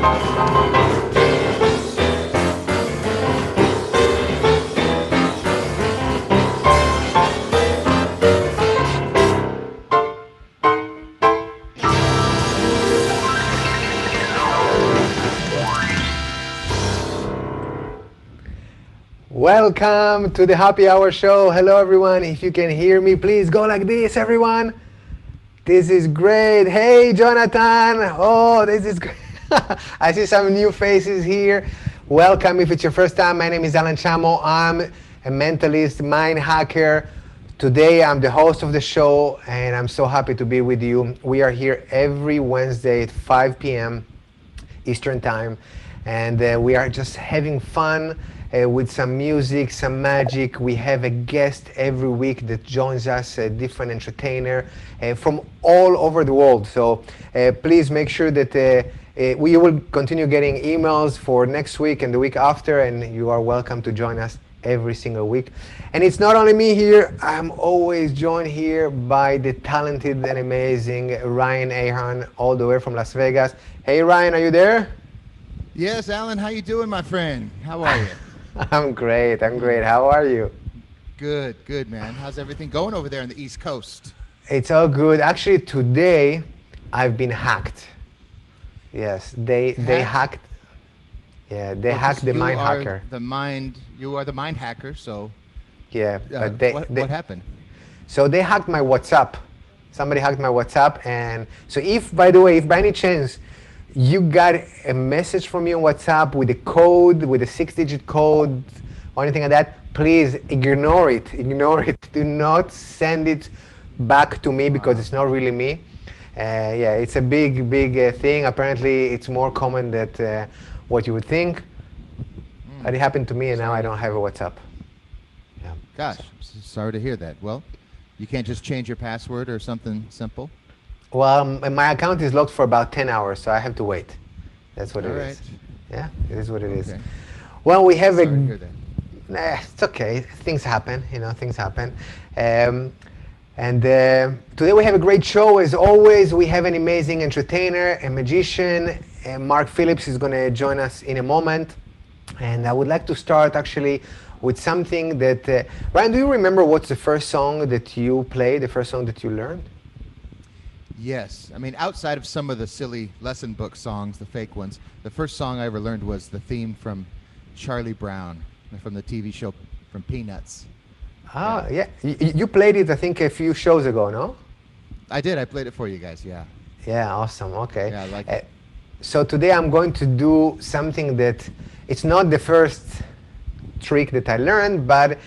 Welcome to the Happy Hour Show. Hello, everyone. If you can hear me, please go like this, everyone. This is great. Hey, Jonathan. Oh, this is great. I see some new faces here. Welcome. If it's your first time, my name is Alan Chamo. I'm a mentalist, mind hacker. Today, I'm the host of the show, and I'm so happy to be with you. We are here every Wednesday at 5 p.m. Eastern Time, and we are just having fun. With some music, some magic. We have a guest every week that joins us, a different entertainer from all over the world. So please make sure that we will continue getting emails for next week and the week after, and you are welcome to join us every single week. And it's not only me here, I'm always joined here by the talented and amazing Ryan Ahern, all the way from Las Vegas. Hey Ryan, are you there? Yes, Alan, how you doing, my friend? How are you? I'm great. How are you? Good, man. How's everything going over there on the East Coast? It's all good. Actually, today I've been hacked. Yes, they hacked. Yeah, they hacked the mind hacker. You are the mind hacker. So. Yeah, but what happened? So they hacked my WhatsApp. Somebody hacked my WhatsApp, and so if by any chance you got a message from me on WhatsApp with a code, with a 6-digit code or anything like that, please ignore it. Do not send it back to me because it's not really me. Yeah, it's a big thing. Apparently, it's more common than what you would think. But it happened to me, and now I don't have a WhatsApp. Yeah. Gosh, sorry to hear that. Well, you can't just change your password or something simple? Well, my account is locked for about 10 hours, so I have to wait. That's what it is. Yeah, it is what it is. Well, we have it's okay. Things happen, things happen. And today we have a great show. As always, we have an amazing entertainer, a magician. Mark Phillips is going to join us in a moment. And I would like to start actually with something that... Ryan, do you remember what's the first song that you played, the first song that you learned? Yes. I mean, outside of some of the silly lesson book songs, the fake ones, the first song I ever learned was the theme from Charlie Brown, from the TV show from Peanuts. Ah, yeah. You played it, I think, a few shows ago, no? I did. I played it for you guys, yeah. Yeah, awesome. Okay. Yeah, I like it. So today I'm going to do something that it's not the first trick that I learned, but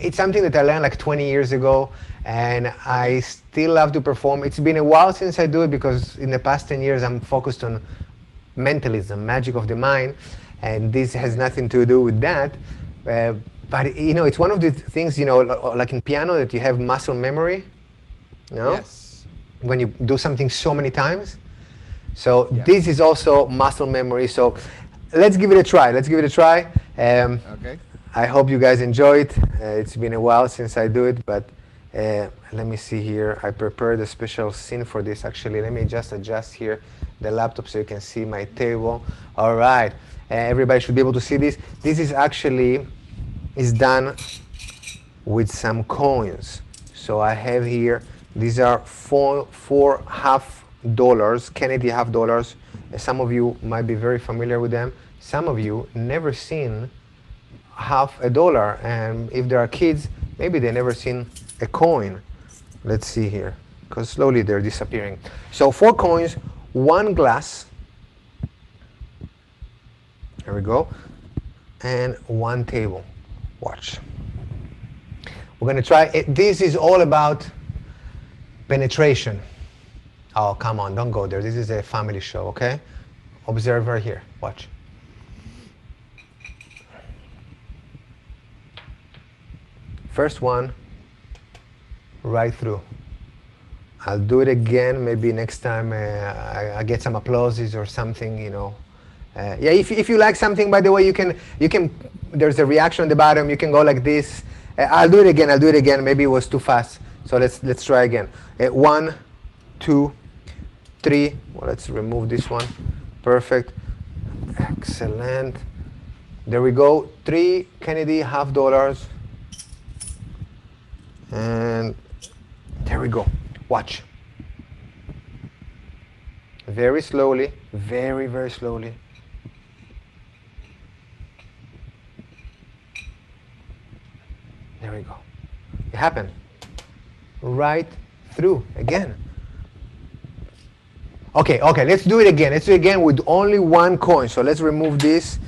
it's something that I learned like 20 years ago. And I still love to perform. It's been a while since I do it because in the past 10 years I'm focused on mentalism, magic of the mind, and this has nothing to do with that. But it's one of the things, like in piano, that you have muscle memory. Yes. When you do something so many times. So this is also muscle memory. So let's give it a try. Okay. I hope you guys enjoy it. It's been a while since I do it, but let me see here. I prepared a special scene for this. Actually, let me just adjust here the laptop so you can see my table. All right. Everybody should be able to see this. This is done with some coins. So I have here, these are four $half, Canadian $half. Some of you might be very familiar with them. Some of you never seen $half, and if there are kids, maybe they never seen a coin. Let's see here, because slowly they're disappearing. So 4 coins, 1 glass, there we go, and 1 table. Watch. We're going to try it. This is all about penetration. Oh, come on, don't go there. This is a family show, okay? Observe right here. Watch. First one, right through. I'll do it again. Maybe next time I get some applauses or something, Yeah, if you like something, by the way, you can. There's a reaction on the bottom. You can go like this. I'll do it again. Maybe it was too fast. So let's try again. 1, 2, 3. Well, let's remove this one. Perfect. Excellent. There we go. 3 Kennedy half dollars. And there we go. Watch. Very slowly, very, very slowly. There we go. It happened. Right through again. Okay, let's do it again. Let's do it again with only 1 coin. So let's remove this.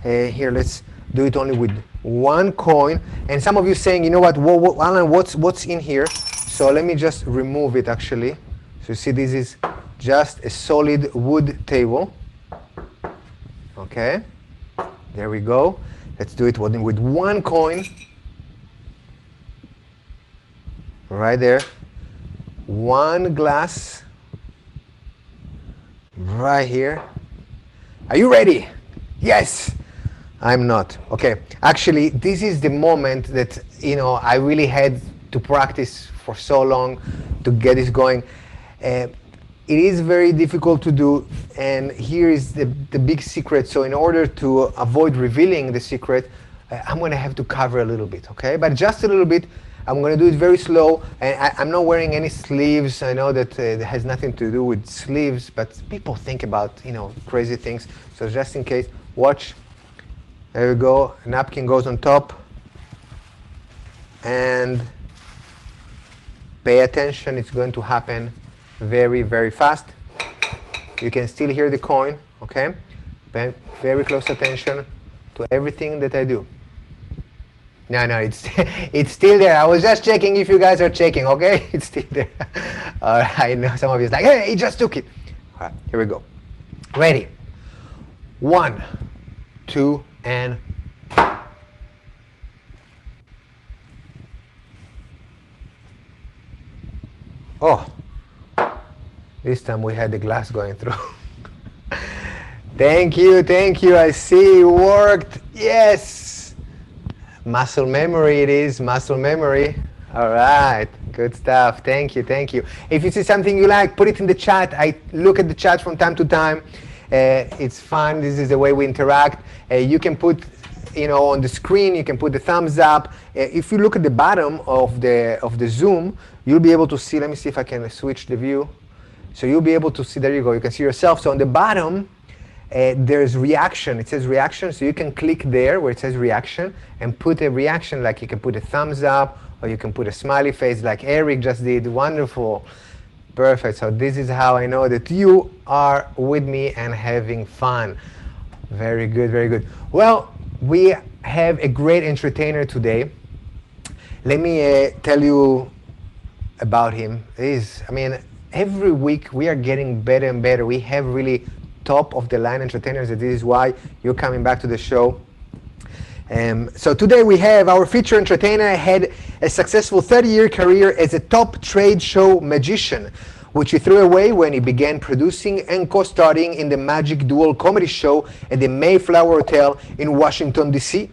Here, let's do it only with 1 coin. And some of you saying, you know what, Alan, what's in here? So let me just remove it actually. So you see this is just a solid wood table. Okay, there we go. Let's do it with 1 coin. Right there. 1 glass. Right here. Are you ready? Yes. I'm not. Okay. Actually, this is the moment that, you know, I really had to practice for so long to get this going. It is very difficult to do, and here is the big secret. So in order to avoid revealing the secret, I'm going to have to cover a little bit, okay? But just a little bit. I'm going to do it very slow, and I'm not wearing any sleeves. I know that it has nothing to do with sleeves, but people think about, you know, crazy things. So just in case, watch. There we go. A napkin goes on top. And pay attention. It's going to happen very, very fast. You can still hear the coin, okay? Pay very close attention to everything that I do. No, it's still there. I was just checking if you guys are checking, okay? It's still there. All right, I know some of you is like, hey, he just took it. All right, here we go. Ready? 1, 2, and... Oh, this time we had the glass going through. Thank you. I see it worked. Yes. Muscle memory it is, muscle memory. All right, good stuff. Thank you. If you see something you like, put it in the chat. I look at the chat from time to time. It's fun. This is the way we interact. You can put, you know, on the screen, you can put the thumbs up. If you look at the bottom of the Zoom, you'll be able to see, let me see if I can switch the view. So you'll be able to see, there you go, you can see yourself. So on the bottom, there's reaction. It says reaction, so you can click there where it says reaction and put a reaction, like you can put a thumbs up or you can put a smiley face like Eric just did. Wonderful. Perfect. So this is how I know that you are with me and having fun. Very good. Well, we have a great entertainer today. Let me tell you about him. Every week we are getting better and better. We have really top of the line entertainers, and this is why you're coming back to the show. So today we have our featured entertainer. Had a successful 30-year career as a top trade show magician, which he threw away when he began producing and co-starring in the Magic Duel comedy show at the Mayflower Hotel in Washington, D.C.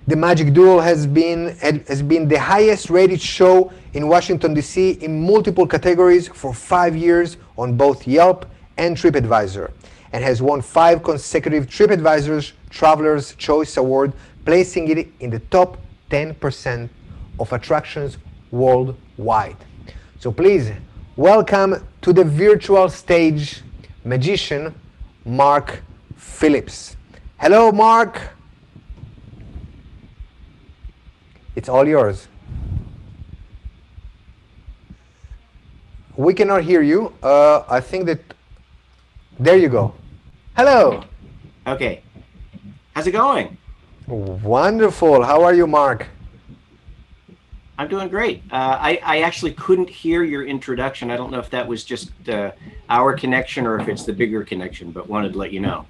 The Magic Duel has been the highest rated show in Washington, D.C. in multiple categories for 5 years on both Yelp and TripAdvisor, and has won 5 consecutive TripAdvisor's Traveler's Choice Award, placing it in the top 10% of attractions worldwide. So please welcome to the virtual stage magician Mark Phillips. Hello, Mark. It's all yours. We cannot hear you. I think that, there you go. Hello. Okay. How's it going? Wonderful. How are you, Mark? I'm doing great. I actually couldn't hear your introduction. I don't know if that was just our connection or if it's the bigger connection, but wanted to let you know.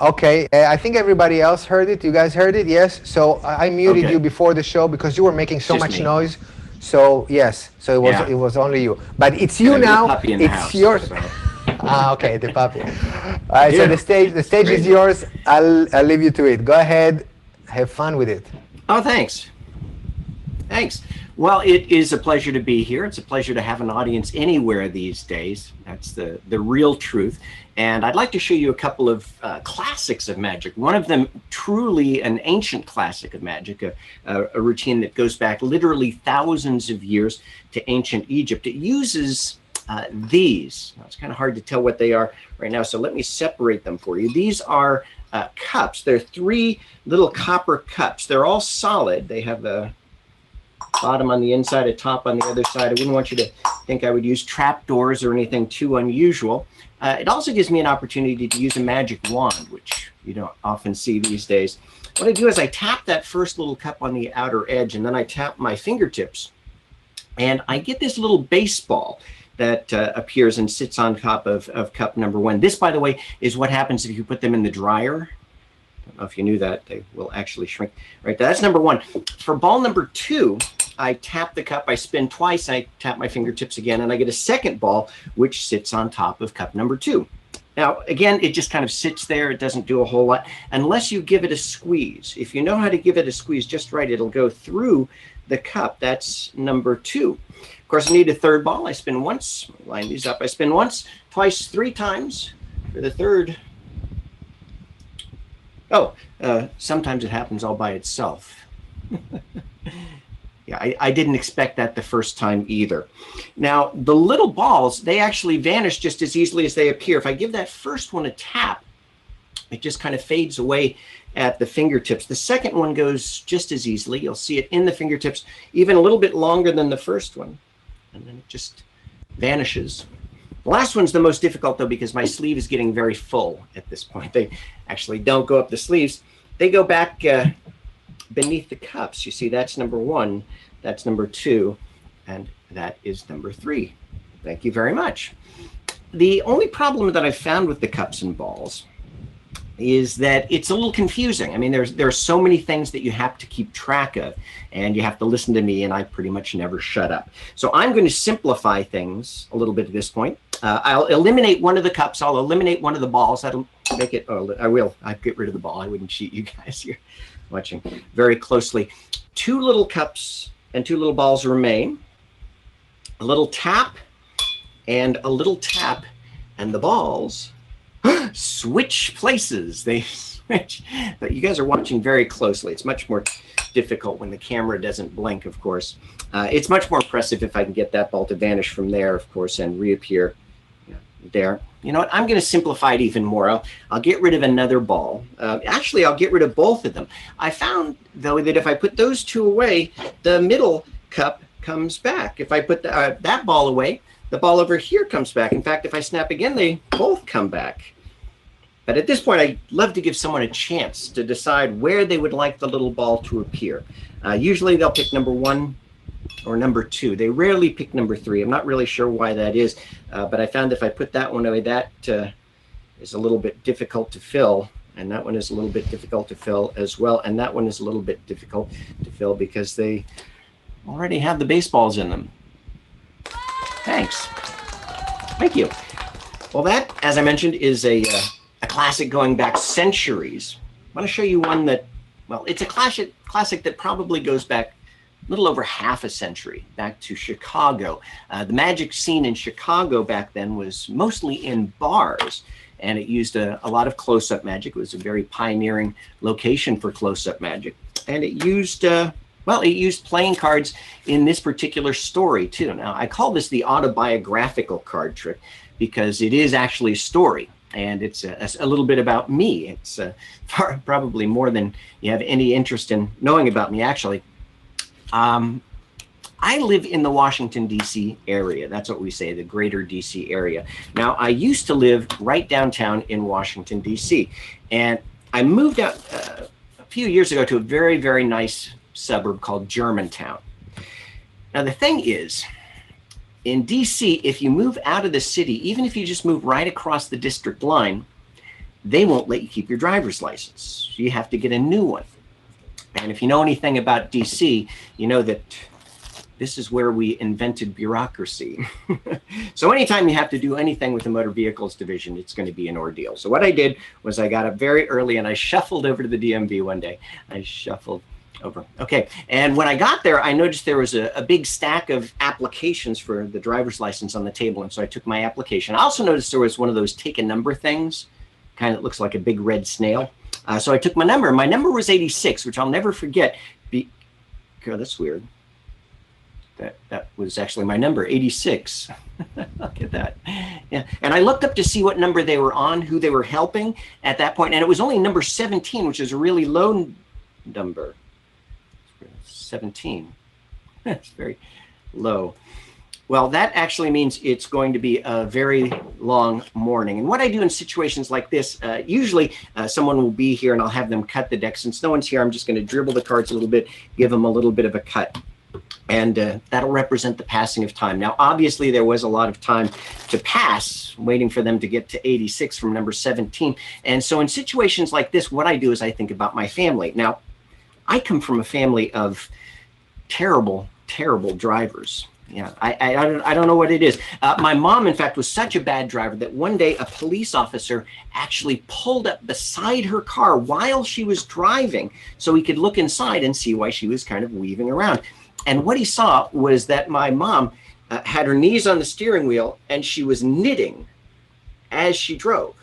Okay. I think everybody else heard it. You guys heard it? Yes. So I muted you before the show because you were making so much noise. So yes. So it was only you. But it's you now. It's yours. So. Okay, the puppy. All right, so the stage is yours. I'll leave you to it. Go ahead, have fun with it. Oh, thanks. Well, it is a pleasure to be here. It's a pleasure to have an audience anywhere these days. That's the real truth. And I'd like to show you a couple of classics of magic. One of them truly an ancient classic of magic, a routine that goes back literally thousands of years to ancient Egypt. It uses these. Now, it's kind of hard to tell what they are right now, so let me separate them for you. These are cups. They're 3 little copper cups. They're all solid. They have a bottom on the inside, a top on the other side. I wouldn't want you to think I would use trapdoors or anything too unusual. It also gives me an opportunity to use a magic wand, which you don't often see these days. What I do is I tap that first little cup on the outer edge, and then I tap my fingertips, and I get this little baseball that appears and sits on top of cup number 1. This, by the way, is what happens if you put them in the dryer. I don't know if you knew that. They will actually shrink. Right, that's number 1. For ball number 2, I tap the cup, I spin twice, I tap my fingertips again, and I get a second ball, which sits on top of cup number 2. Now, again, it just kind of sits there. It doesn't do a whole lot unless you give it a squeeze. If you know how to give it a squeeze just right, it'll go through the cup. That's number 2. Of course, I need a third ball. I spin once, line these up. I spin once, twice, 3 times for the third. Oh, sometimes it happens all by itself. Yeah, I didn't expect that the first time either. Now, the little balls, they actually vanish just as easily as they appear. If I give that first one a tap, it just kind of fades away at the fingertips. The second one goes just as easily. You'll see it in the fingertips, even a little bit longer than the first one. And then it just vanishes. The last one's the most difficult, though, because my sleeve is getting very full at this point. They actually don't go up the sleeves. They go back beneath the cups. You see, that's number 1, that's number 2, and that is number 3. Thank you very much. The only problem that I've found with the cups and balls is that it's a little confusing. I mean, there are so many things that you have to keep track of, and you have to listen to me, and I pretty much never shut up. So I'm going to simplify things a little bit at this point. I'll eliminate one of the cups. I'll eliminate one of the balls. That'll make it, oh, I will. I'll get rid of the ball. I wouldn't cheat you guys here watching very closely. 2 little cups and 2 little balls remain. A little tap and a little tap, and the balls switch places. They switch. But you guys are watching very closely. It's much more difficult when the camera doesn't blink, of course. It's much more impressive if I can get that ball to vanish from there, of course, and reappear there. You know what? I'm going to simplify it even more. I'll get rid of another ball. Actually, I'll get rid of both of them. I found, though, that if I put those 2 away, the middle cup comes back. If I put that ball away, the ball over here comes back. In fact, if I snap again, they both come back. But at this point, I'd love to give someone a chance to decide where they would like the little ball to appear. Usually, they'll pick number 1 or number 2. They rarely pick number 3. I'm not really sure why that is, but I found if I put that one away, that is a little bit difficult to fill, and that one is a little bit difficult to fill as well, and that one is a little bit difficult to fill because they already have the baseballs in them. Thanks. Thank you. Well, that, as I mentioned, is a classic going back centuries. I want to show you one that, well, it's a classic that probably goes back a little over half a century, back to Chicago. The magic scene in Chicago back then was mostly in bars, and it used a lot of close-up magic. It was a very pioneering location for close-up magic. And it used, well, it used playing cards in this particular story, too. Now, I call this the autobiographical card trick because it is actually a story. And it's a little bit about me. It's probably more than you have any interest in knowing about me, actually. I live in the Washington, D.C. area. That's what we say, the greater D.C. area. Now, I used to live right downtown in Washington, D.C. And I moved out a few years ago to a very, very nice suburb called Germantown. Now, the thing is, in DC, if you move out of the city, even if you just move right across the district line, they won't let you keep your driver's license. You have to get a new one. And if you know anything about DC, you know that this is where we invented bureaucracy. So anytime you have to do anything with the motor vehicles division, it's going to be an ordeal. So what I did was I got up very early and I shuffled over to the DMV one day. I shuffled Over. Okay. And when I got there, I noticed there was a big stack of applications for the driver's license on the table. And so I took my application. I also noticed there was one of those take a number things, kind of looks like a big red snail. So I took my number. My number was 86, which I'll never forget. Oh, that's weird. That was actually my number, 86. Look at that. Yeah. And I looked up to see what number they were on, who they were helping at that point. And it was only number 17, which is a really low number. 17. That's very low. Well, that actually means it's going to be a very long morning. And what I do in situations like this, usually someone will be here and I'll have them cut the deck. Since no one's here, I'm just going to dribble the cards a little bit, give them a little bit of a cut. And that'll represent the passing of time. Now, obviously, there was a lot of time to pass, waiting for them to get to 86 from number 17. And so in situations like this, what I do is I think about my family. Now, I come from a family of terrible, terrible drivers. Yeah, I don't know what it is. My mom, in fact, was such a bad driver that one day a police officer actually pulled up beside her car while she was driving so he could look inside and see why she was kind of weaving around. And what he saw was that my mom had her knees on the steering wheel and she was knitting as she drove.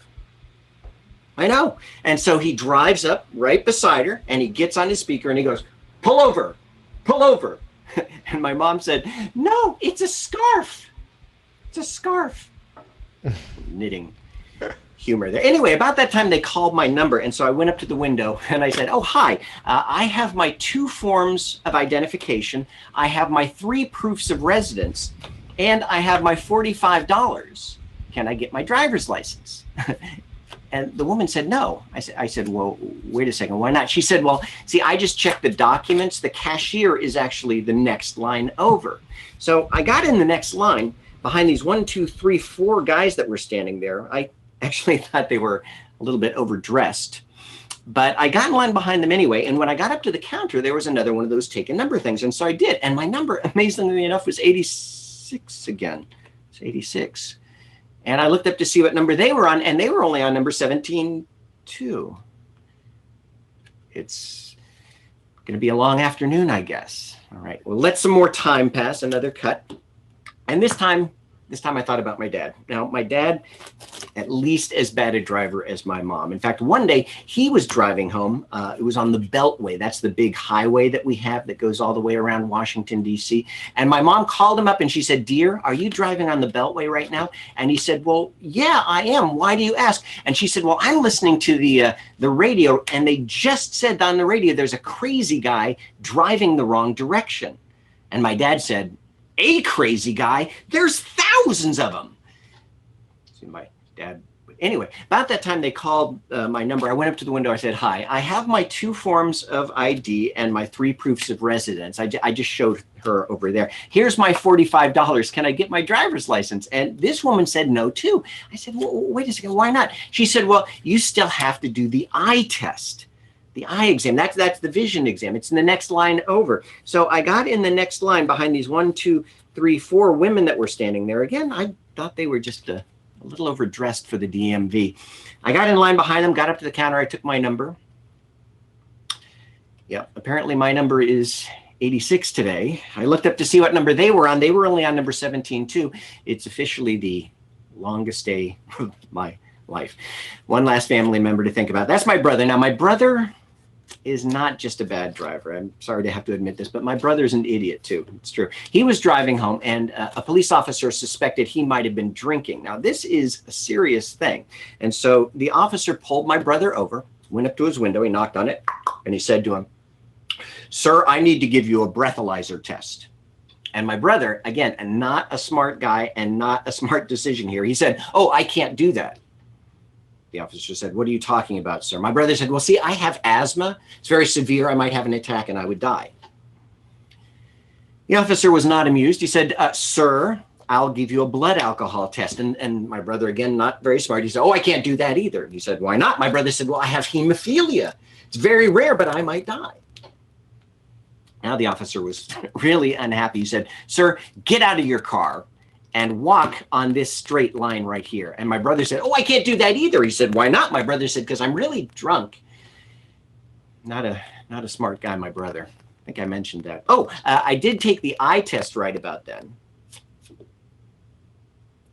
I know. And so he drives up right beside her and he gets on his speaker and he goes, "Pull over, pull over." And my mom said, "No, it's a scarf. It's a scarf." Knitting humor there. Anyway, about that time they called my number. And so I went up to the window and I said, "Oh, hi, I have my 2 forms of identification. I have my 3 proofs of residence and I have my $45. Can I get my driver's license?" And the woman said, "No." I said, "Well, wait a second, why not?" She said, "Well, see, I just checked the documents. The cashier is actually the next line over." So I got in the next line behind these 1, 2, 3, 4 guys that were standing there. I actually thought they were a little bit overdressed, but I got in line behind them anyway. And when I got up to the counter, there was another one of those take a number things. And so I did. And my number, amazingly enough, was 86 again. It's 86. And I looked up to see what number they were on, and they were only on number 17 too. It's going to be a long afternoon, I guess. All right, well, let some more time pass, another cut. And this time I thought about my dad. Now, my dad, at least as bad a driver as my mom. In fact, one day he was driving home. It was on the Beltway. That's the big highway that we have that goes all the way around Washington, D.C. And my mom called him up and she said, "Dear, are you driving on the Beltway right now?" And he said, "Well, yeah, I am. Why do you ask?" And she said, "Well, I'm listening to the radio, and they just said on the radio there's a crazy guy driving the wrong direction." And my dad said, "A crazy guy? There's thousands of them." See, my dad. Anyway, about that time they called my number. I went up to the window. I said, "Hi, I have my 2 forms of ID and my 3 proofs of residence." I just showed her over there. "Here's my $45. Can I get my driver's license?" And this woman said no too. I said, "Well, wait a second, why not?" She said, "Well, you still have to do the eye test. The eye exam, that's the vision exam. It's in the next line over." So I got in the next line behind these 1, 2, 3, 4 women that were standing there. Again, I thought they were just a little overdressed for the DMV. I got in line behind them, got up to the counter. I took my number. Yeah, apparently my number is 86 today. I looked up to see what number they were on. They were only on number 17 too. It's officially the longest day of my life. One last family member to think about. That's my brother. Now, my brother is not just a bad driver. I'm sorry to have to admit this, but my brother's an idiot too. It's true. He was driving home and a police officer suspected he might have been drinking. Now, this is a serious thing. And so the officer pulled my brother over, went up to his window, he knocked on it, and he said to him, "Sir, I need to give you a breathalyzer test." And my brother, again, not a smart guy and not a smart decision here, he said, "Oh, I can't do that." The officer said, "What are you talking about, sir?" My brother said, "Well, see, I have asthma. It's very severe. I might have an attack and I would die." The officer was not amused. He said, "Sir, I'll give you a blood alcohol test." And my brother, again, not very smart, he said, "Oh, I can't do that either." He said, "Why not?" My brother said, "Well, I have hemophilia. It's very rare, but I might die." Now the officer was really unhappy. He said, "Sir, get out of your car and walk on this straight line right here." And my brother said, "Oh, I can't do that either." He said, "Why not?" My brother said, "Because I'm really drunk." Not a Not a smart guy, my brother. I think I mentioned that. Oh, I did take the eye test right about then.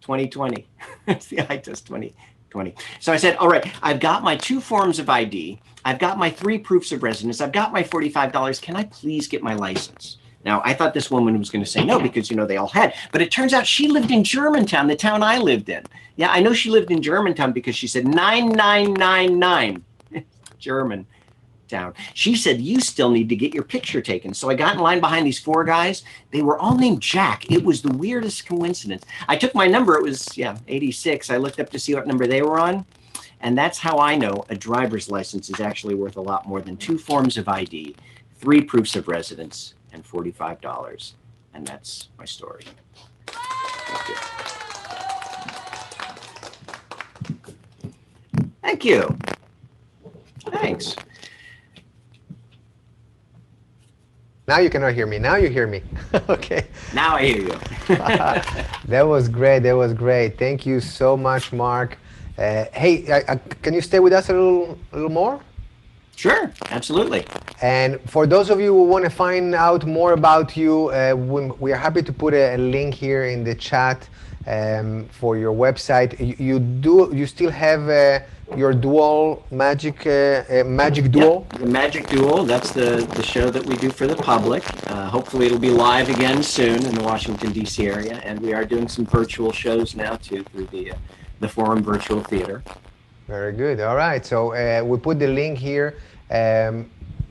2020. It's the eye test 2020. So I said, all right, I've got my 2 forms of ID. I've got my 3 proofs of residence. I've got my $45. Can I please get my license? Now, I thought this woman was going to say no because, they all had. But it turns out she lived in Germantown, the town I lived in. Yeah, I know she lived in Germantown because she said 9999. German town. She said, you still need to get your picture taken. So I got in line behind these 4 guys. They were all named Jack. It was the weirdest coincidence. I took my number. It was, 86. I looked up to see what number they were on. And that's how I know a driver's license is actually worth a lot more than 2 forms of ID, 3 proofs of residence, and $45. And that's my story. Thank you. Thanks. Now you cannot hear me. Now you hear me. Okay. Now I hear you. That was great. That was great. Thank you so much, Mark. Hey, can you stay with us a little more? Sure, absolutely. And for those of you who want to find out more about you, we are happy to put a link here in the chat for your website. You still have your dual magic duel? Yep, the Magic Duel. That's the show that we do for the public. Hopefully it'll be live again soon in the Washington, D.C. area. And we are doing some virtual shows now too through the Forum Virtual Theater. Very good. All right. So we put the link here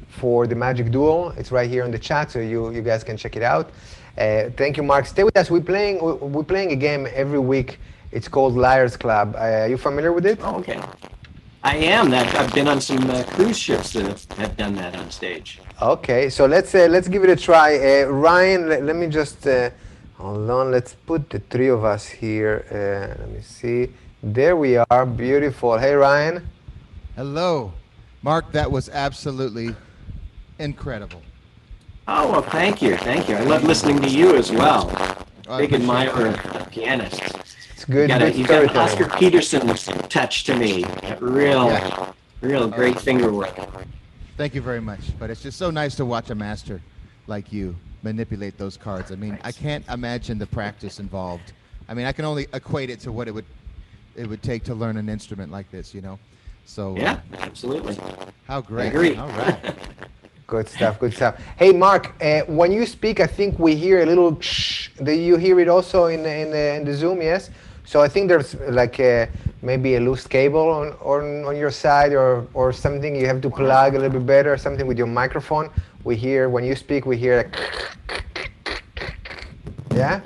for the Magic Duel. It's right here in the chat, so you guys can check it out. Thank you, Mark. Stay with us. We're playing a game every week. It's called Liars Club. Are you familiar with it? Oh, okay. I am. I've been on some cruise ships that have done that on stage. Okay, so let's give it a try. Ryan, let me just hold on. Let's put the 3 of us here. Let me see. There we are. Beautiful. Hey, Ryan. Hello. Mark, that was absolutely incredible. Oh, well, thank you. Thank you. I love listening to you as well. Big admirer of Pianist. It's good. You got an Oscar Peterson touch to me. Real great finger work. Thank you very much. But it's just so nice to watch a master like you manipulate those cards. I mean, I can't imagine the practice involved. I mean, I can only equate it to what it would take to learn an instrument like this, So yeah, absolutely. How great! I agree. All right. Good stuff. Good stuff. Hey, Mark, when you speak, I think we hear a little shh. Do you hear it also in the Zoom? Yes. So I think there's like maybe a loose cable on your side or something you have to plug a little bit better. Something with your microphone. We hear when you speak. We hear. Yeah.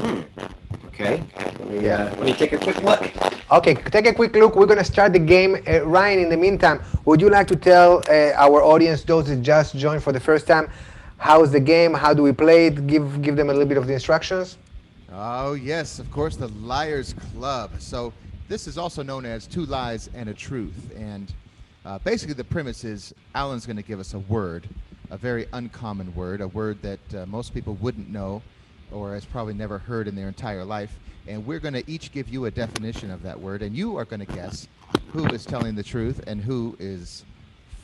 Okay. Let me take a quick look. Okay, take a quick look. We're going to start the game. Ryan, in the meantime, would you like to tell our audience, those that just joined for the first time, how's the game? How do we play it? Give them a little bit of the instructions. Oh, yes, of course, the Liars Club. So this is also known as 2 Lies and a Truth. And basically the premise is Alan's going to give us a word, a very uncommon word, a word that most people wouldn't know or has probably never heard in their entire life. And we're going to each give you a definition of that word, and you are going to guess who is telling the truth and who is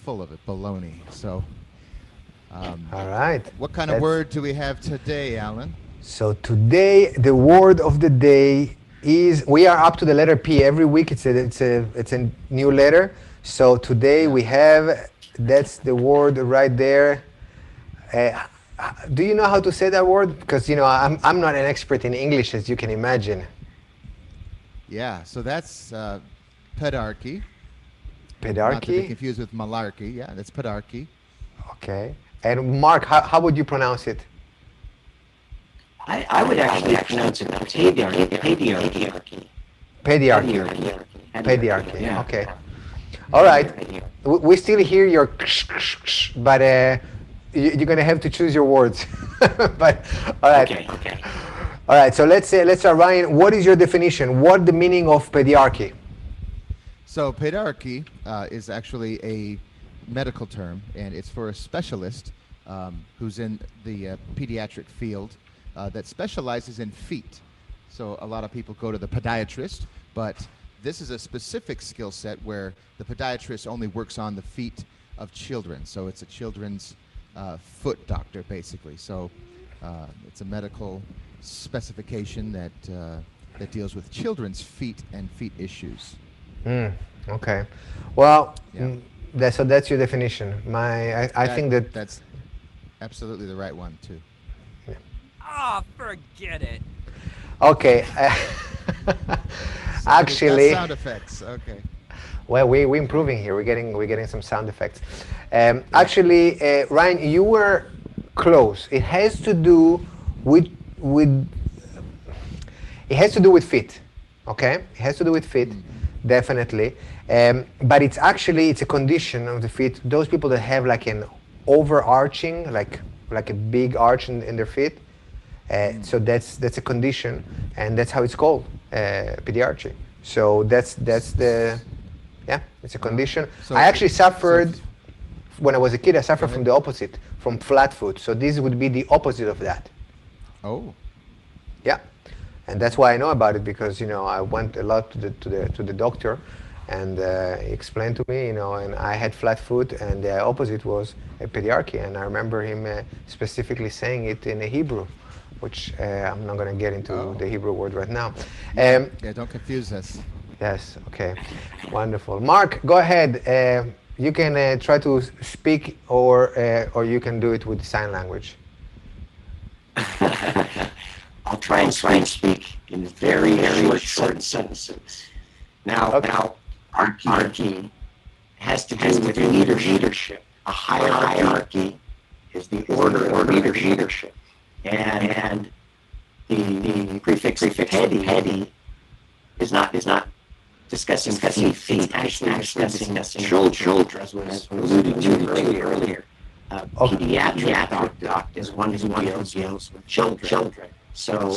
full of it, baloney. So, all right. What kind of word do we have today, Alan? So today, the word of the day is, we are up to the letter P. Every week it's a new letter. So today we have, that's the word right there. Do you know how to say that word? Because I'm not an expert in English, as you can imagine. Yeah, so that's pedarchy. Pedarchy. Not to be confused with malarkey. Yeah, that's pedarchy. Okay. And Mark, how would you pronounce it? I would actually pronounce it pediarchy. Pediarchy. Yeah. Okay. All right. We still hear your but you're going to have to choose your words. But all right. Okay. All right. So let's start. Ryan, what is your definition? What the meaning of pediarchy? So pedarchy is actually a medical term, and it's for a specialist who's in the pediatric field that specializes in feet. So a lot of people go to the podiatrist, but this is a specific skill set where the podiatrist only works on the feet of children. So it's a children's foot doctor, basically. So it's a medical specification that deals with children's feet and feet issues. Okay. Well, Yeah. so that's your definition. I think that That's absolutely the right one too. Ah, forget it. okay. So Actually, that's sound effects. Okay. well, we're improving here. We're getting some sound effects. Actually, Ryan, you were close. It has to do with it has to do with feet. Okay, it has to do with feet, definitely. But it's a condition of the feet. Those people that have like an overarching, like a big arch in their feet. So that's a condition, and that's how it's called, pediarchy. So that's the it's a condition. So- I actually suffered so- when I was a kid. I suffered Go from ahead. the opposite, from flat foot. So this would be the opposite of that. Oh. Yeah, and that's why I know about it, because I went a lot to the doctor, and he explained to me, and I had flat foot, and the opposite was a pediarchy, and I remember him specifically saying it in Hebrew, which I'm not going to get into the Hebrew word right now. Yeah, don't confuse us. Yes, okay, wonderful. Mark, go ahead. You can try to speak, or you can do it with sign language. I'll try and speak in very short sentences. Now, hierarchy has to do with leadership. A hierarchy is the order of leadership. And the prefix heady is not discussing feet, actually discussing children, as was alluded to earlier. Pediatric doctor is one who deals with children. So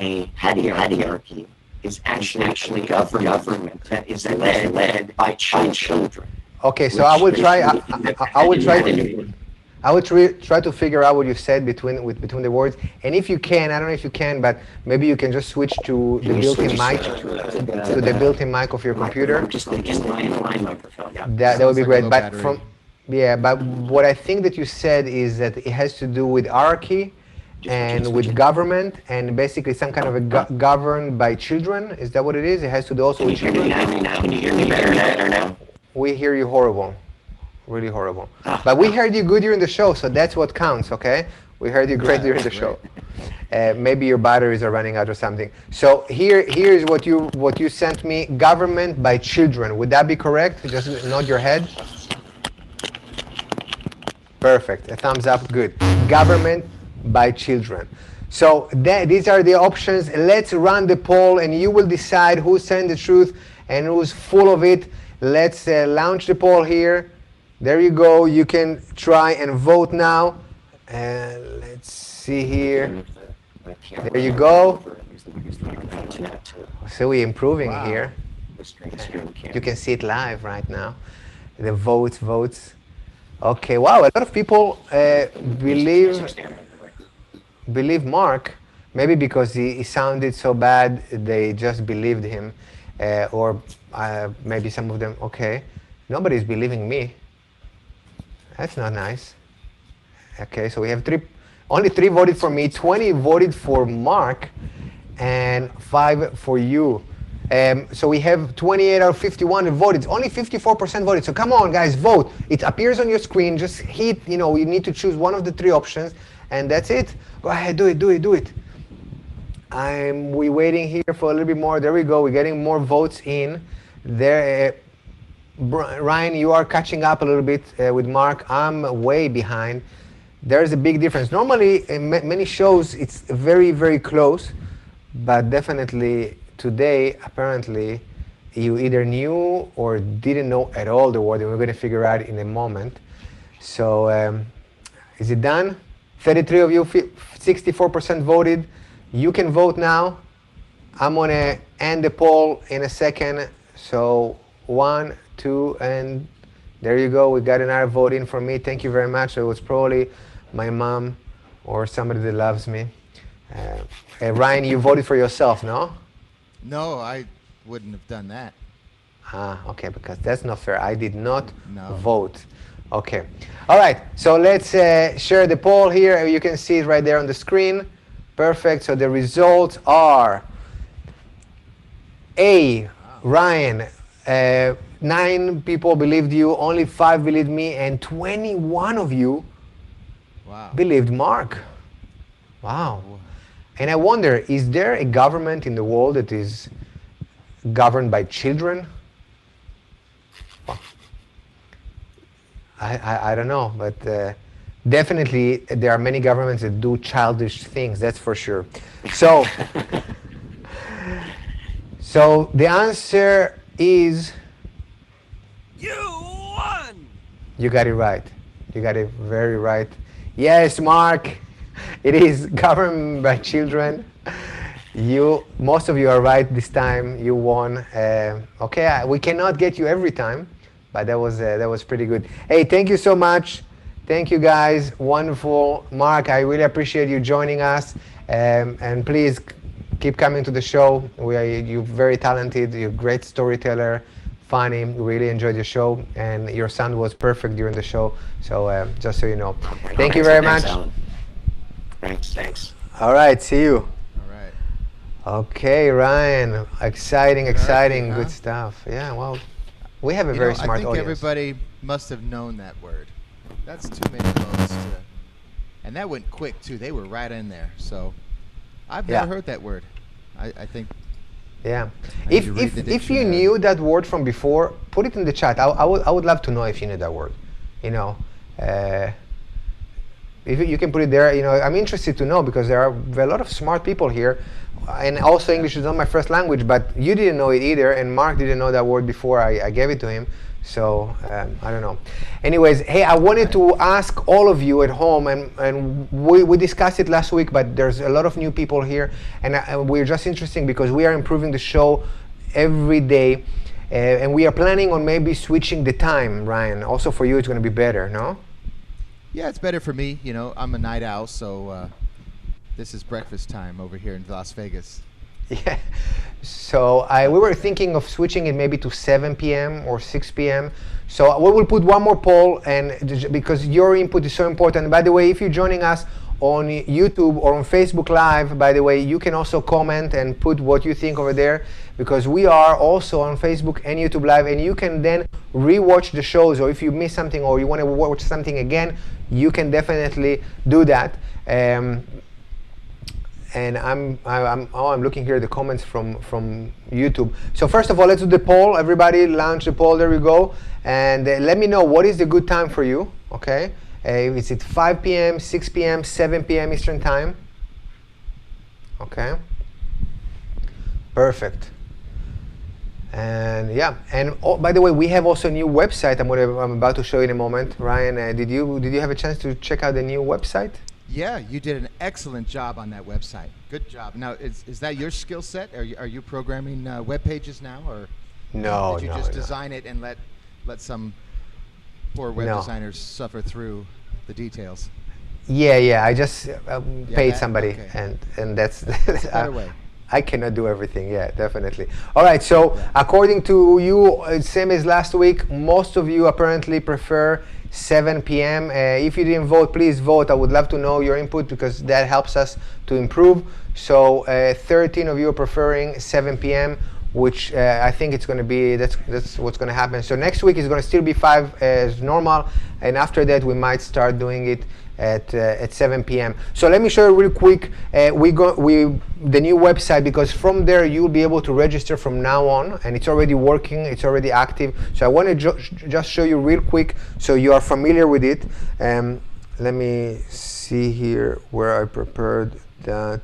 a hierarchy is actually government that is led by children. Okay, so I will try. I will try to. I would try to figure out what you said between the words, and if you can, I don't know if you can, but maybe you can just switch to the built-in mic, to the built-in mic of your computer. Just like inline microphone. Yeah. That would be Sounds like a great. low But battery. but what I think that you said is that it has to do with hierarchy and with government, and basically some kind of a governed by children. Is that what it is? It has to do also with children. Can you hear me better now? We hear you horrible. Really horrible. But we heard you good during the show, so that's what counts, okay? We heard you great during the show. Maybe your batteries are running out or something. So here's what you sent me. Government by children. Would that be correct? Just nod your head. Perfect. A thumbs up. Good. Government by children. So these are the options. Let's run the poll, and you will decide who's saying the truth and who's full of it. Let's launch the poll here. There you go. You can try and vote now. And let's see here. There you go. So we're improving here. You can see it live right now. The votes. Okay, wow. A lot of people believe Mark. Maybe because he sounded so bad, they just believed him. Or maybe some of them, okay. Nobody's believing me. That's not nice. Okay, so we have only 3 voted for me, 20 voted for Mark, and 5 for you. So we have 28 out of 51 voted. It's only 54% voted. So come on, guys, vote. It appears on your screen. Just hit, you need to choose one of the 3 options, and that's it. Go ahead, do it. We're waiting here for a little bit more. There we go. We're getting more votes in. There. Ryan, you are catching up a little bit with Mark. I'm way behind. There's a big difference. Normally, in many shows, it's very, very close, but definitely today, apparently, you either knew or didn't know at all the word, and we're going to figure out in a moment. So, is it done? 33 of you, 64% voted. You can vote now. I'm going to end the poll in a second. So, 1, 2, and there you go. We got another vote in for me. Thank you very much. It was probably my mom or somebody that loves me. Ryan, you voted for yourself, no? No, I wouldn't have done that. Okay, because that's not fair. I did not No. vote. Okay. All right. So let's share the poll here. You can see it right there on the screen. Perfect. So the results are A, Ryan, 9 people believed you, only 5 believed me, and 21 of you believed Mark. Wow. And I wonder, is there a government in the world that is governed by children? Well, I don't know, but definitely there are many governments that do childish things, that's for sure. So, so the answer is... You won! You got it right. You got it very right. Yes, Mark, it is governed by children. Most of you are right this time. You won. Okay, we cannot get you every time, but that was pretty good. Hey, thank you so much. Thank you guys. Wonderful, Mark. I really appreciate you joining us. And please keep coming to the show. You're very talented. You're a great storyteller. Funny, really enjoyed your show, and your sound was perfect during the show. So just so you know, thank you very much. Alan. Thanks. All right, see you. All right. Okay, Ryan, exciting, Huh? good stuff. Yeah, well, we have a very smart I think audience. everybody must have known that word. That's too many modes to, and that went quick too. They were right in there. So I've never heard that word. I think. Yeah. I need to read the If you dictionary. knew that word from before, put it in the chat. I would love to know if you knew that word. You know, if you can put it there. You know, I'm interested to know because there are a lot of smart people here, and also English is not my first language. But you didn't know it either, and Mark didn't know that word before I gave it to him. So I don't know. Anyways, hey, I wanted to ask all of you at home, and we discussed it last week, but there's a lot of new people here, and we're just interested because we are improving the show every day, and we are planning on maybe switching the time, Ryan. Also for you, it's going to be better, no? Yeah, it's better for me. You know, I'm a night owl, so this is breakfast time over here in Las Vegas. Yeah. So we were thinking of switching it maybe to 7 p.m. or 6 p.m. So we will put one more poll, and because your input is so important. By the way, if you're joining us on YouTube or on Facebook Live, by the way, you can also comment and put what you think over there, because we are also on Facebook and YouTube Live, and you can then rewatch the shows, or if you miss something or you want to watch something again, you can definitely do that. And I'm looking here at the comments from YouTube. So first of all, let's do the poll. Everybody launch the poll. There we go. And let me know what is the good time for you. Okay. Is it 5 p.m., 6 p.m., 7 p.m. Eastern time? Okay. Perfect. And yeah. And by the way, we have also a new website. I'm about to show you in a moment. Ryan, did you have a chance to check out the new website? Yeah, you did an excellent job on that website. Good job. Now, is that your skill set? Are you programming web pages now, or No, did you just design it and let some poor web designers suffer through the details? Yeah. I just paid that- somebody, okay. and that's That's a better way. I cannot do everything. Yeah, definitely. All right. So according to you, same as last week, most of you apparently prefer 7 p.m. If you didn't vote, please vote. I would love to know your input because that helps us to improve. So 13 of you are preferring 7 p.m., which I think it's going to be, that's what's going to happen. So next week is going to still be 5 as normal, and after that we might start doing it at 7 p.m. So let me show you real quick the new website, because from there you'll be able to register from now on, and it's already working, it's already active. So I want to just show you real quick so you are familiar with it. Let me see here where I prepared that.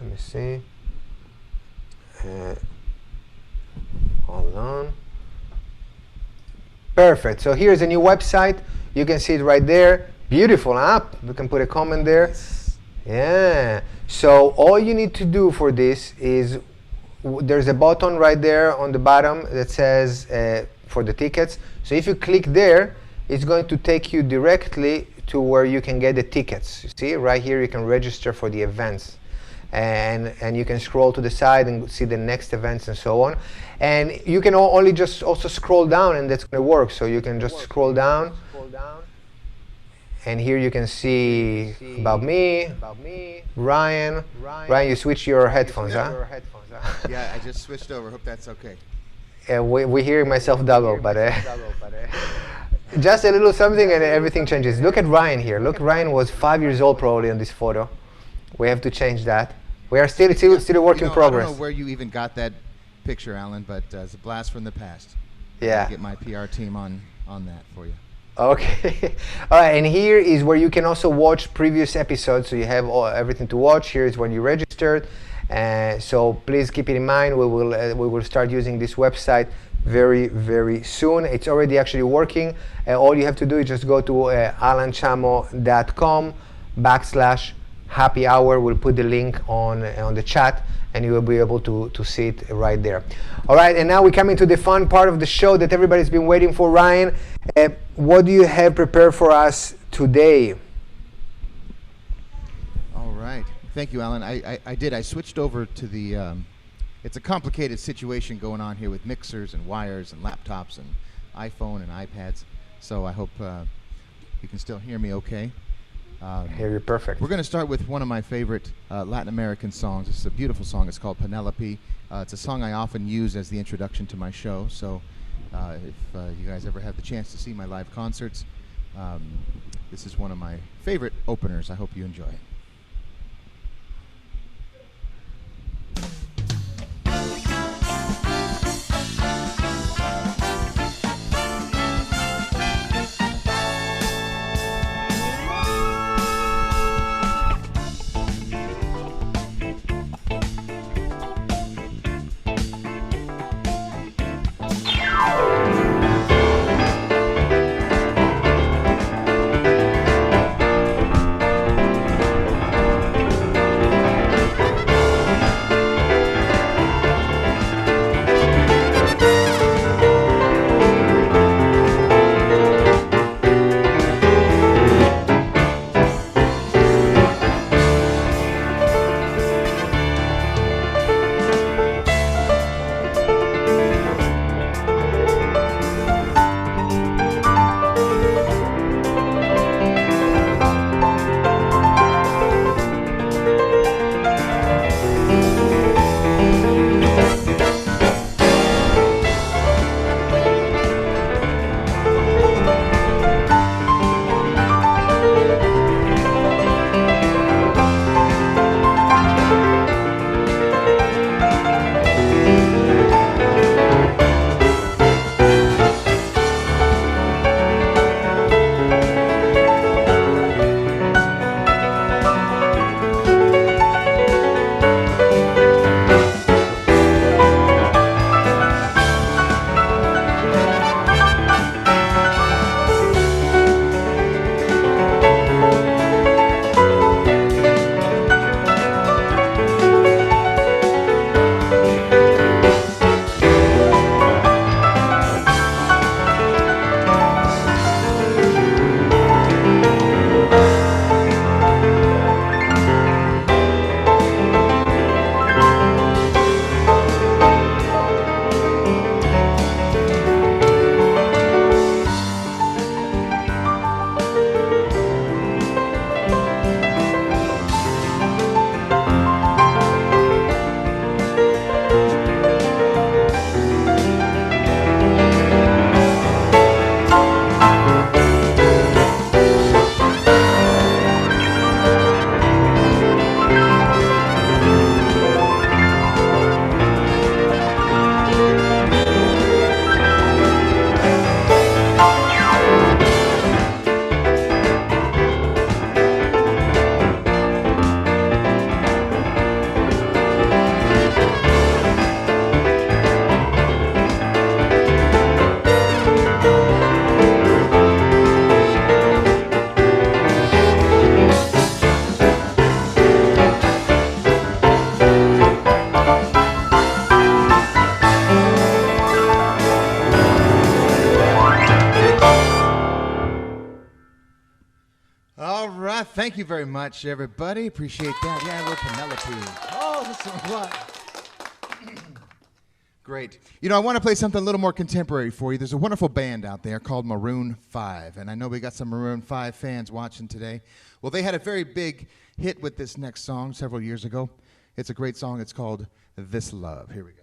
Let me see. Hold on. Perfect. So here's a new website. You can see it right there. Beautiful app. You can put a comment there. Yeah. So all you need to do for this is there's a button right there on the bottom that says for the tickets. So if you click there, it's going to take you directly to where you can get the tickets. You see right here, you can register for the events. and you can scroll to the side and see the next events and so on. And you can only just also scroll down, and that's going to work. So you can just scroll down, and here you can see about me, Ryan. Ryan, you switch your headphones, huh? Yeah, I just switched over. Hope that's okay. We hear myself double, but just a little something and everything changes. Look at Ryan here. Look, Ryan was 5 years old probably on this photo. We have to change that. We are still a work in progress. I don't know where you even got that picture, Alan, but it's a blast from the past. Yeah. I'll get my PR team on that for you. Okay. All right, and here is where you can also watch previous episodes, so you have everything to watch. Here is when you registered. So please keep it in mind. We will start using this website very, very soon. It's already actually working. All you have to do is just go to alanchamo.com/happy hour. We'll put the link on the chat, and you will be able to see it right there. All right, and now we come into the fun part of the show that everybody's been waiting for. Ryan, what do you have prepared for us today? All right. Thank you, Alan. I did. I switched over to the, it's a complicated situation going on here with mixers and wires and laptops and iPhone and iPads. So I hope you can still hear me okay. Hear you perfect. We're going to start with one of my favorite Latin American songs. It's a beautiful song. It's called Penelope. It's a song I often use as the introduction to my show. So if you guys ever have the chance to see my live concerts, this is one of my favorite openers. I hope you enjoy it. right, thank you very much, everybody. Appreciate that. Yeah, a little Penelope. Oh, this is what. Great. You know, I want to play something a little more contemporary for you. There's a wonderful band out there called Maroon 5, and I know we got some Maroon 5 fans watching today. Well, they had a very big hit with this next song several years ago. It's a great song. It's called This Love. Here we go.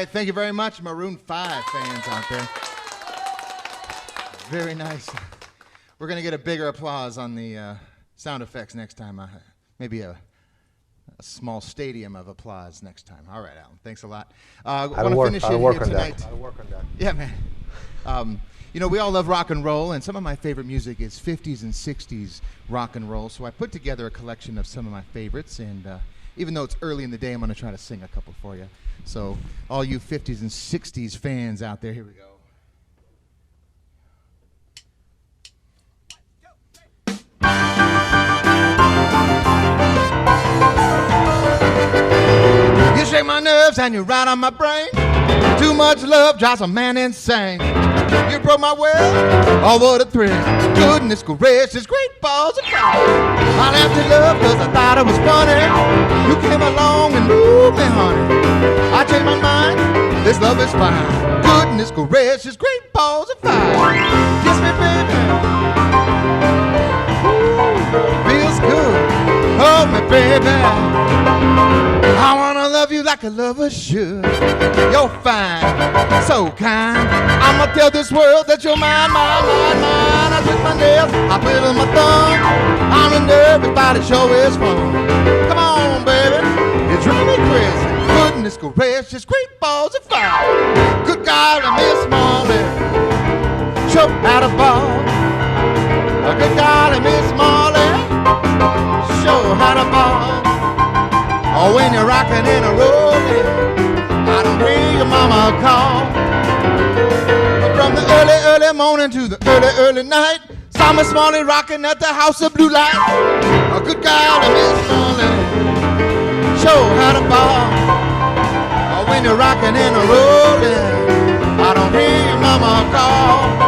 Thank you very much, Maroon 5 fans out there. Very nice. We're going to get a bigger applause on the sound effects next time. Maybe a small stadium of applause next time. All right, Alan. Thanks a lot. I want to finish it here tonight. I'll work on that. Yeah, man. You know, we all love rock and roll, and some of my favorite music is 50s and 60s rock and roll. So I put together a collection of some of my favorites, and even though it's early in the day, I'm going to try to sing a couple for you. So all you 50s and 60s fans out there, here we go. You shake my nerves and you ride on my brain. Too much love drives a man insane. You broke my world, oh what a thrill. Goodness gracious, great balls of fire. I laughed at love cause I thought it was funny. You came along and moved me, honey. I changed my mind, this love is fine. Goodness gracious, great balls of fire. Kiss me baby, feels good. Hold me baby, I wanna love you like a lover should. You're fine, so kind. I'ma tell this world that you're mine, mine, mine, mine. I twist my nails, I twiddle my thumb. I'm in everybody show is fun. Come on, baby, you drive me crazy. Goodness gracious, great balls of fire. Good God, Miss Molly, show out a ball. Good God, Miss Molly, show how to ball. Oh, when you're rocking and a rolling, I don't hear your mama call. From the early, early morning to the early, early night, Saw Miss Smalley rocking at the House of Blue Light. A good girl to Miss Smalley. Show how to ball. When you're rocking and rolling, I don't hear your mama call.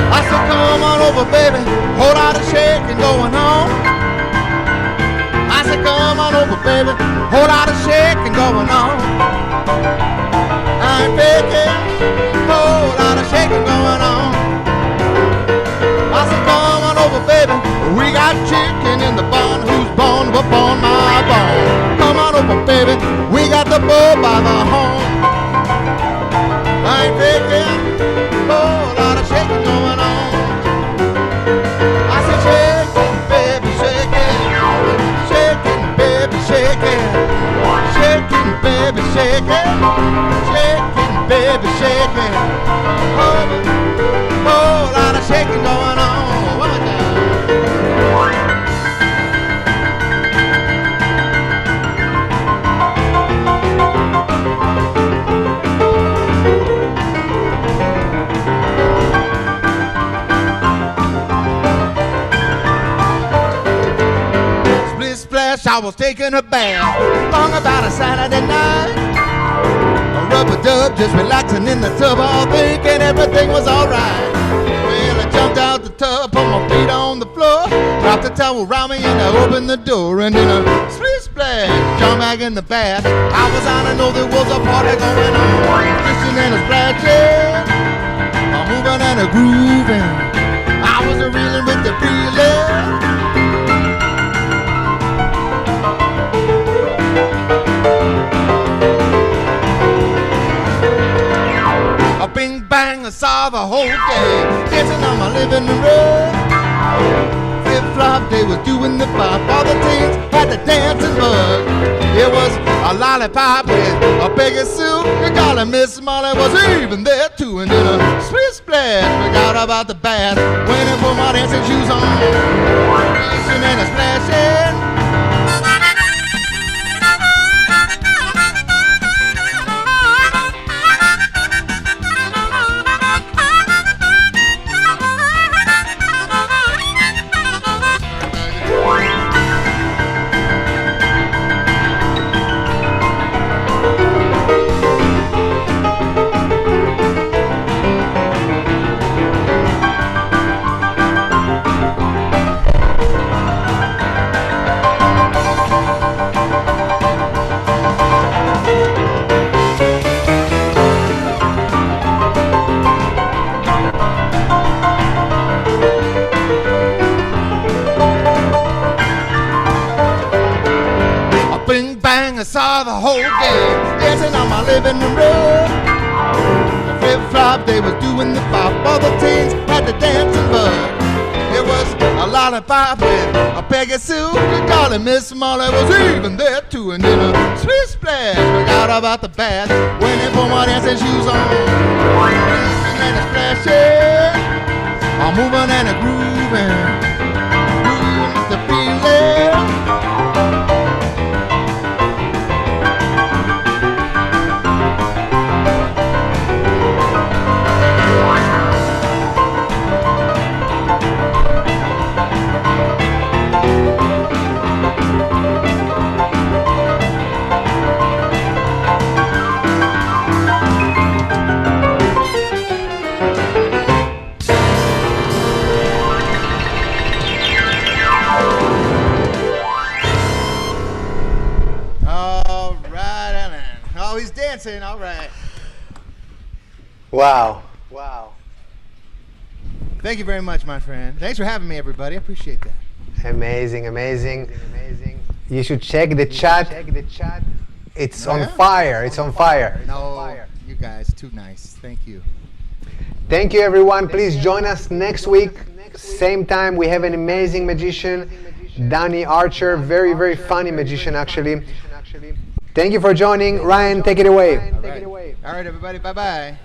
I said, come on over, baby, whole lot of shaking going on. I said, come on over, baby, whole lot of shaking going on. I'm faking, whole lot of shaking going on. I said, come on over, baby, we got chicken in the barn. Who's born upon my bone? Come on over, baby, we got the bull by the horn. I'm faking, whole lot of shaking going on. I said, shaking, baby, shaking, shaking, baby, shaking, shaking, baby, shaking, shaking, baby, shaking. Whole lot of shaking going on. One more time. Split splash, I was taking a bath long about a Saturday night. A rubber dub, just relaxing in the tub, all thinking everything was alright. Well, I jumped out the tub, put my feet on the floor, dropped the towel around me and I opened the door. And then a split splash, jumped back in the bath. I was on to know there was a party going on. Kissing and a splashing, a moving and a grooving. I was a reeling with the feeling. A bing bang, I saw the whole gang dancing on my living room. Flip flop, they was doing the pop. All the teens had the dancing bug. It was a lollipop with a bigger suit. You call her Miss Molly was even there too. And then a split splash, forgot about the bath. When I put my dancing shoes on, dancing and a splashing. I saw the whole gang dancing on my living room. The flip-flop, they was doing the pop. All the teens had the dancing bug. It was a lollipop with a peggy suit. You call it Miss Molly was even there too. And then a split splash, forgot about the bath. When they put my dancing shoes on, dancing and a splashing, I'm moving and a grooving, grooving the feeling. All right. Wow. Wow. Thank you very much, my friend. Thanks for having me, everybody. I appreciate that. Amazing, amazing. You should check the chat. It's on fire. It's on fire. No, you guys, too nice. Thank you. Thank you, everyone. Please join us next week. Same time. We have an amazing magician, Danny Archer. Very, very funny magician, actually. Thank you for joining. Ryan, take it away. All right, everybody. Bye-bye.